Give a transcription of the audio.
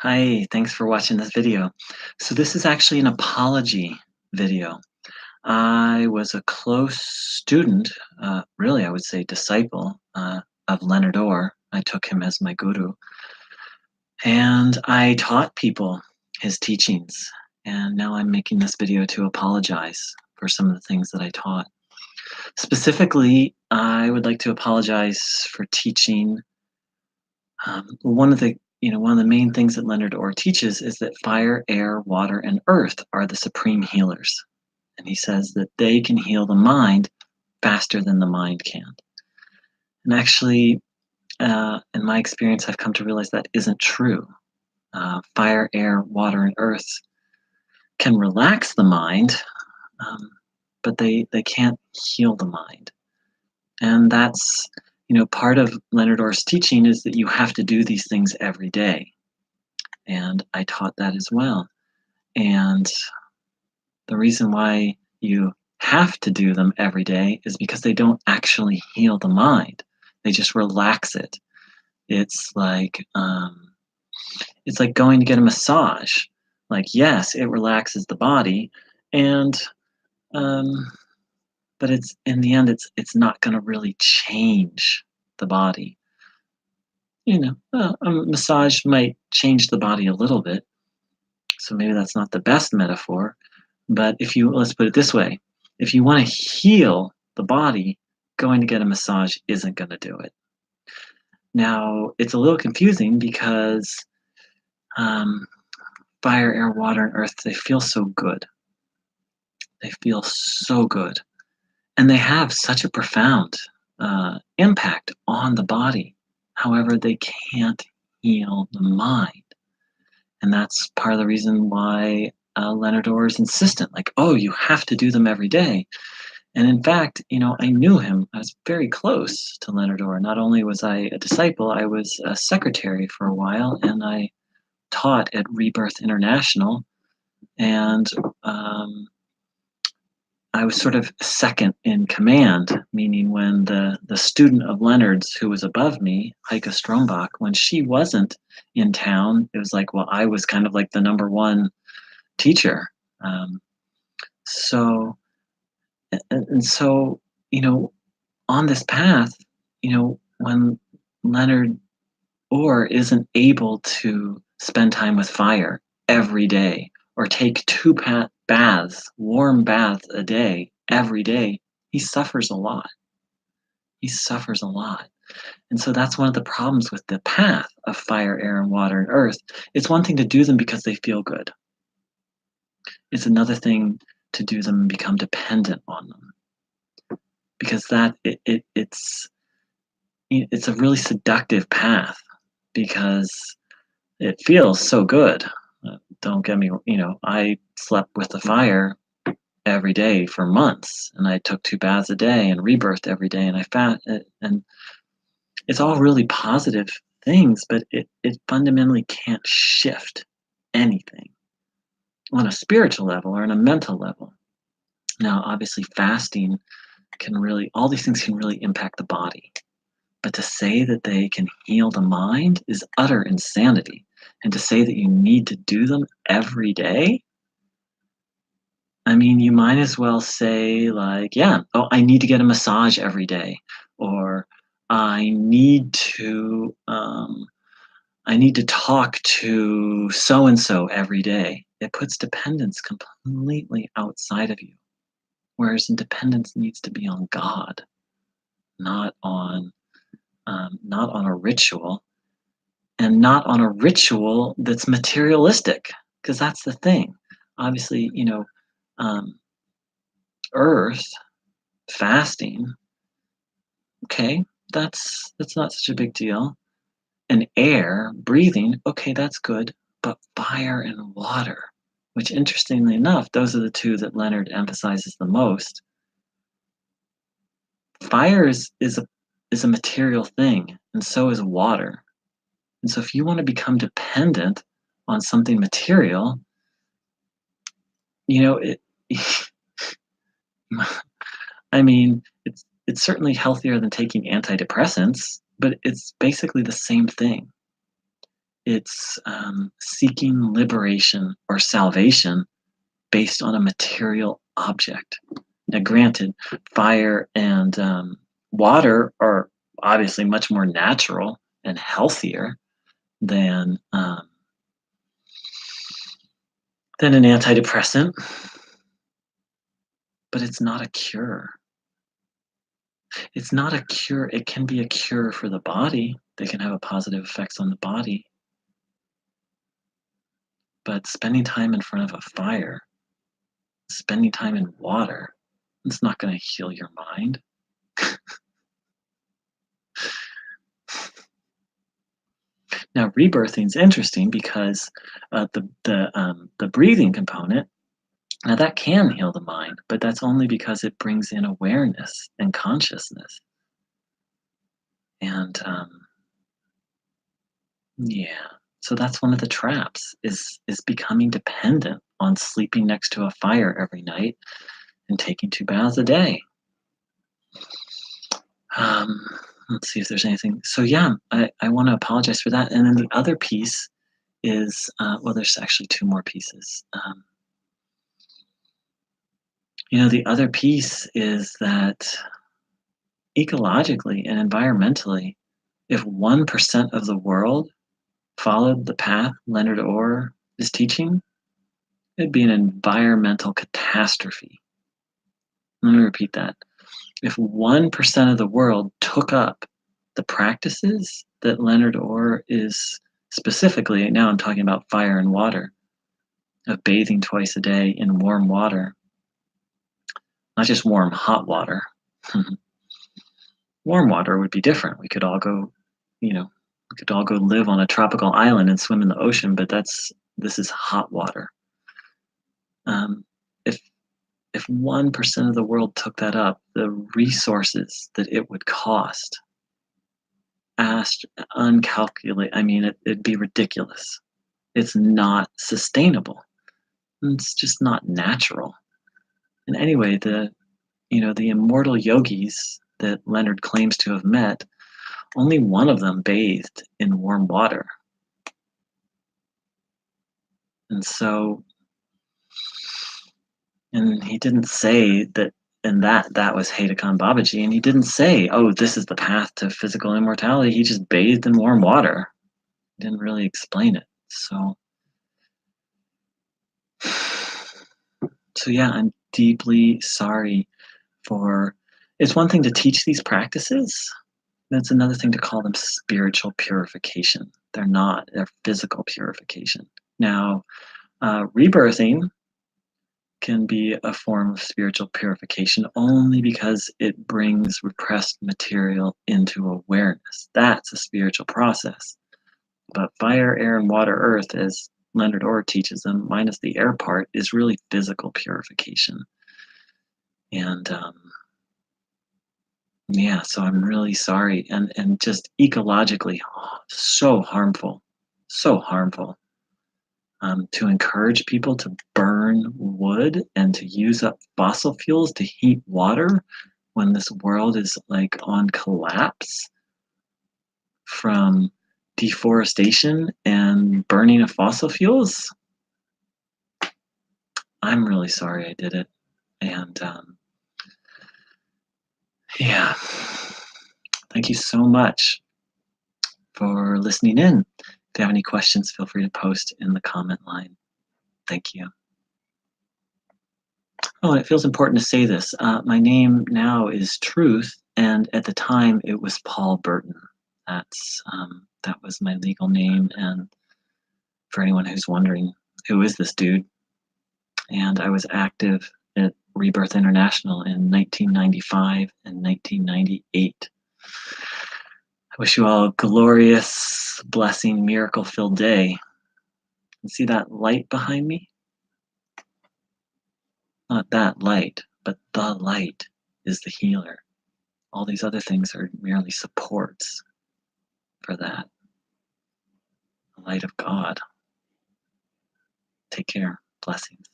Hi, thanks for watching this video. So this is actually an apology video. I was a close student, really I would say disciple, of Leonard Orr. I took him as my guru, and I taught people his teachings. And now I'm making this video to apologize for some of the things that I taught. Specifically, I would like to apologize for teaching one of the main things that Leonard Orr teaches is that fire, air, water, and earth are the supreme healers. And he says that they can heal the mind faster than the mind can. And actually, in my experience, I've come to realize that isn't true. Fire, air, water, and earth can relax the mind, but they can't heal the mind. And that's, part of Leonard Orr's teaching is that you have to do these things every day. And I taught that as well. And the reason why you have to do them every day is because they don't actually heal the mind. They just relax it. It's like going to get a massage. Like, yes, it relaxes the body, and um, but it's in the end, it's not going to really change the body. A massage might change the body a little bit, so maybe that's not the best metaphor. But let's put it this way, if you want to heal the body, going to get a massage isn't going to do it. Now, it's a little confusing because um, fire, air, water, and earth, they feel so good. They feel so good. And they have such a profound impact on the body. However, they can't heal the mind. And that's part of the reason why Leonard Orr is insistent, like, oh, you have to do them every day. And in fact, I knew him. I was very close to Leonard Orr. Not only was I a disciple, I was a secretary for a while, and I taught at Rebirth International. And I was sort of second in command, meaning when the student of Leonard's who was above me, Heike Strombach, when she wasn't in town, it was like, well, I was kind of like the number one teacher. So, and so, on this path, when Leonard Orr isn't able to spend time with fire every day or take two baths, warm baths a day, every day, he suffers a lot. He suffers a lot. And so that's one of the problems with the path of fire, air, and water and earth. It's one thing to do them because they feel good. It's another thing to do them and become dependent on them. Because it's a really seductive path because it feels so good. Don't get me, I slept with the fire every day for months, and I took two baths a day and rebirthed every day, and and it's all really positive things, but it fundamentally can't shift anything on a spiritual level or on a mental level. Now, obviously, fasting all these things can really impact the body. But to say that they can heal the mind is utter insanity. And to say that you need to do them every day, I mean, you might as well say, like, yeah, oh, I need to get a massage every day, or I need to talk to so and so every day. It puts dependence completely outside of you, whereas dependence needs to be on God, not on a ritual, and not on a ritual that's materialistic, because that's the thing. Obviously, um, earth fasting, okay, that's not such a big deal. And air breathing, okay, that's good. But fire and water, which interestingly enough, those are the two that Leonard emphasizes the most. Fire is a material thing, and so is water. And so if you want to become dependent on something material, it I mean, it's certainly healthier than taking antidepressants, but it's basically the same thing. It's seeking liberation or salvation based on a material object. Now, granted, fire and water are obviously much more natural and healthier than than an antidepressant, but it's not a cure. It's not a cure. It can be a cure for the body. They can have a positive effects on the body, but spending time in front of a fire, spending time in water, it's not going to heal your mind. Now, rebirthing is interesting because the breathing component, now that can heal the mind, but that's only because it brings in awareness and consciousness. And yeah, so that's one of the traps is becoming dependent on sleeping next to a fire every night and taking 2 baths a day. Um, let's see if there's anything. So yeah, I want to apologize for that. And then the other piece is well, there's actually 2 more pieces. The other piece is that ecologically and environmentally, if 1% of the world followed the path Leonard Orr is teaching, it'd be an environmental catastrophe. Let me repeat that. If 1% of the world took up the practices that Leonard Orr is specifically, now I'm talking about fire and water, of bathing twice a day in warm water, not just warm, hot water. Warm water would be different. We could all go, we could all go live on a tropical island and swim in the ocean, but this is hot water. If 1% of the world took that up, the resources that it would cost, uncalculated. I mean, it'd be ridiculous. It's not sustainable. It's just not natural. And anyway, the immortal yogis that Leonard claims to have met, only one of them bathed in warm water. And so, and he didn't say that, and that was Haitakan Babaji, and he didn't say, oh, this is the path to physical immortality. He just bathed in warm water. He didn't really explain it. So yeah, I'm deeply sorry for, it's one thing to teach these practices, but it's another thing to call them spiritual purification. They're not, they're physical purification. Now, rebirthing can be a form of spiritual purification only because it brings repressed material into awareness. That's a spiritual process. But fire, air, and water, earth, as Leonard Orr teaches them, minus the air part, is really physical purification. And yeah, so I'm really sorry. And just ecologically, so harmful, so harmful. To encourage people to burn wood and to use up fossil fuels to heat water when this world is like on collapse from deforestation and burning of fossil fuels. I'm really sorry I did it. And yeah, thank you so much for listening in. If you have any questions, feel free to post in the comment line. Thank you. Oh, and it feels important to say this. My name now is Truth, and at the time it was Paul Burton. That was my legal name, and for anyone who's wondering, who is this dude? And I was active at Rebirth International in 1995 and 1998. I wish you all a glorious, blessing, miracle-filled day. And see that light behind me? Not that light, but the light is the healer. All these other things are merely supports for that. The light of God. Take care. Blessings.